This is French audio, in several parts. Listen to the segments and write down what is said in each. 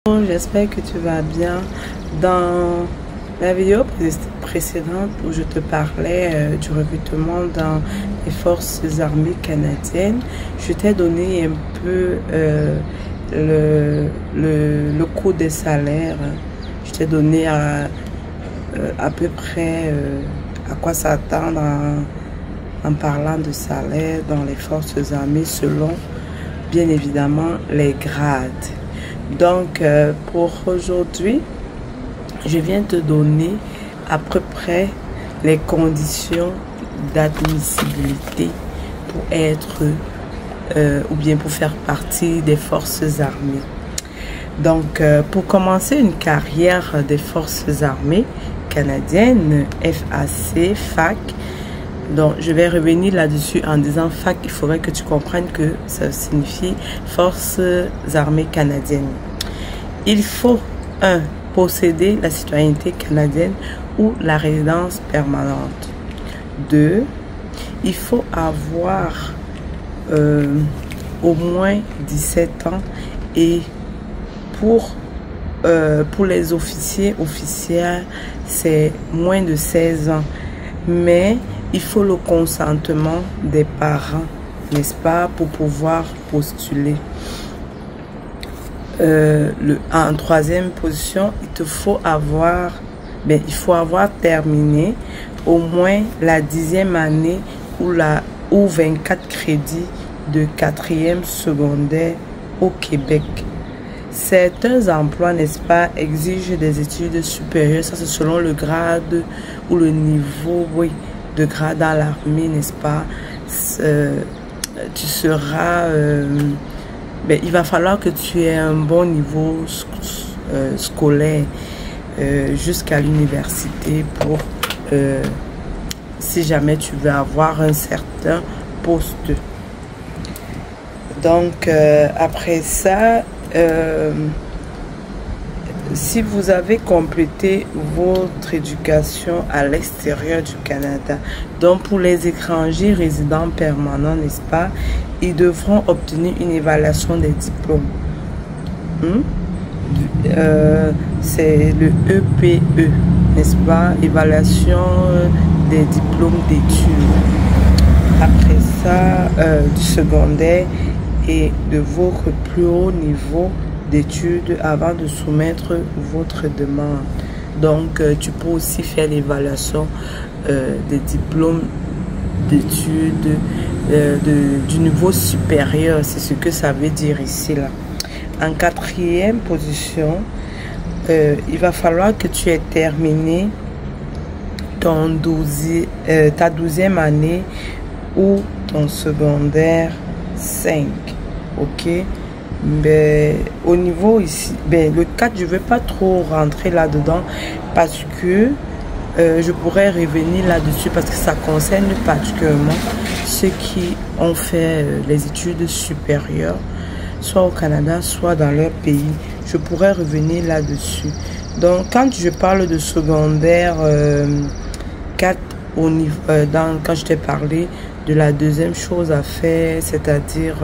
Bonjour, j'espère que tu vas bien. Dans la vidéo précédente où je te parlais du recrutement dans les forces armées canadiennes, je t'ai donné un peu le coût des salaires. Je t'ai donné à peu près à quoi s'attendre en parlant de salaire dans les forces armées selon bien évidemment les grades. Donc pour aujourd'hui, je viens te donner à peu près les conditions d'admissibilité pour être ou bien pour faire partie des forces armées. Donc pour commencer une carrière des forces armées canadiennes, FAC, FAC, donc je vais revenir là-dessus en disant FAC, il faudrait que tu comprennes que ça signifie Forces armées canadiennes. Il faut posséder la citoyenneté canadienne ou la résidence permanente. 2. Il faut avoir au moins 17 ans et pour les officiers, c'est moins de 16 ans. Mais il faut le consentement des parents, n'est-ce pas, pour pouvoir postuler. En troisième position, il faut avoir terminé au moins la 10e année ou 24 crédits de 4e secondaire au Québec. Certains emplois, n'est-ce pas, exigent des études supérieures. Ça, c'est selon le grade ou le niveau, oui, de grade dans l'armée, n'est-ce pas. Tu seras... il va falloir que tu aies un bon niveau scolaire jusqu'à l'université pour, si jamais tu veux avoir un certain poste. Donc, après ça, si vous avez complété votre éducation à l'extérieur du Canada, donc pour les étrangers résidents permanents, n'est-ce pas, ils devront obtenir une évaluation des diplômes. C'est le EPE, n'est-ce pas, évaluation des diplômes d'études. Après ça, du secondaire et de votre plus haut niveau d'études avant de soumettre votre demande. Donc, tu peux aussi faire l'évaluation des diplômes d'études du niveau supérieur. C'est ce que ça veut dire ici, là. En quatrième position, il va falloir que tu aies terminé ta 12e année ou ton secondaire 5. Ok? Mais au niveau ici, le 4, je ne vais pas trop rentrer là-dedans parce que je pourrais revenir là-dessus parce que ça concerne particulièrement ceux qui ont fait les études supérieures, soit au Canada, soit dans leur pays. Je pourrais revenir là-dessus. Donc, quand je parle de secondaire 4, au niveau, quand je t'ai parlé de la deuxième chose à faire, c'est-à-dire...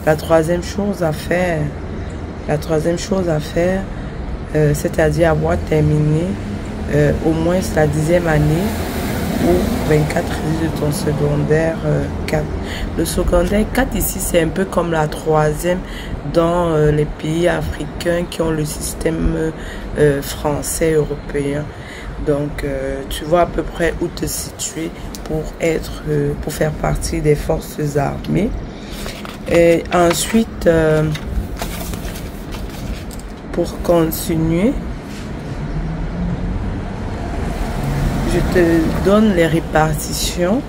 La troisième chose à faire, c'est-à-dire avoir terminé au moins la 10e année ou 24 crédits de ton secondaire 4. Le secondaire 4 ici, c'est un peu comme la troisième dans les pays africains qui ont le système français européen. Donc, tu vois à peu près où te situer pour faire partie des forces armées. Et ensuite, pour continuer, je te donne les répartitions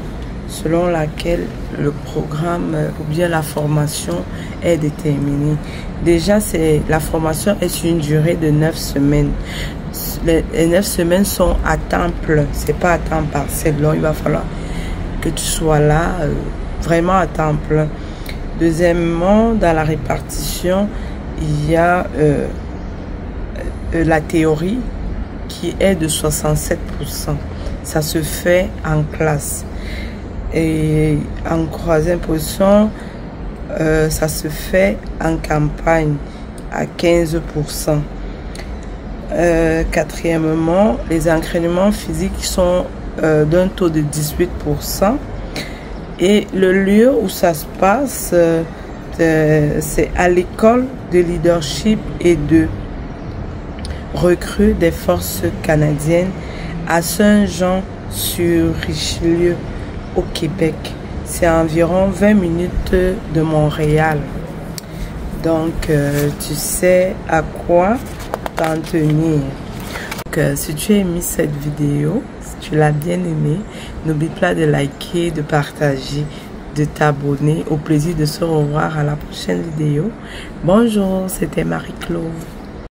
selon laquelle le programme ou bien la formation est déterminée. Déjà, la formation est sur une durée de 9 semaines. Les 9 semaines sont à temps plein, c'est pas à temps partiel. Donc, il va falloir que tu sois là vraiment à temps plein. Deuxièmement, dans la répartition, il y a la théorie qui est de 67%. Ça se fait en classe. Et en troisième position, ça se fait en campagne. à 15%. Quatrièmement, les entraînements physiques sont d'un taux de 18%. Et le lieu où ça se passe, c'est à l'école de leadership et de recrue des forces canadiennes à Saint-Jean-sur-Richelieu au Québec. C'est à environ 20 minutes de Montréal. Donc, tu sais à quoi t'en tenir. Donc, si tu as aimé cette vidéo, si tu l'as bien aimée, n'oublie pas de liker, de partager, de t'abonner. Au plaisir de se revoir à la prochaine vidéo. Bonjour, c'était Marie-Claude.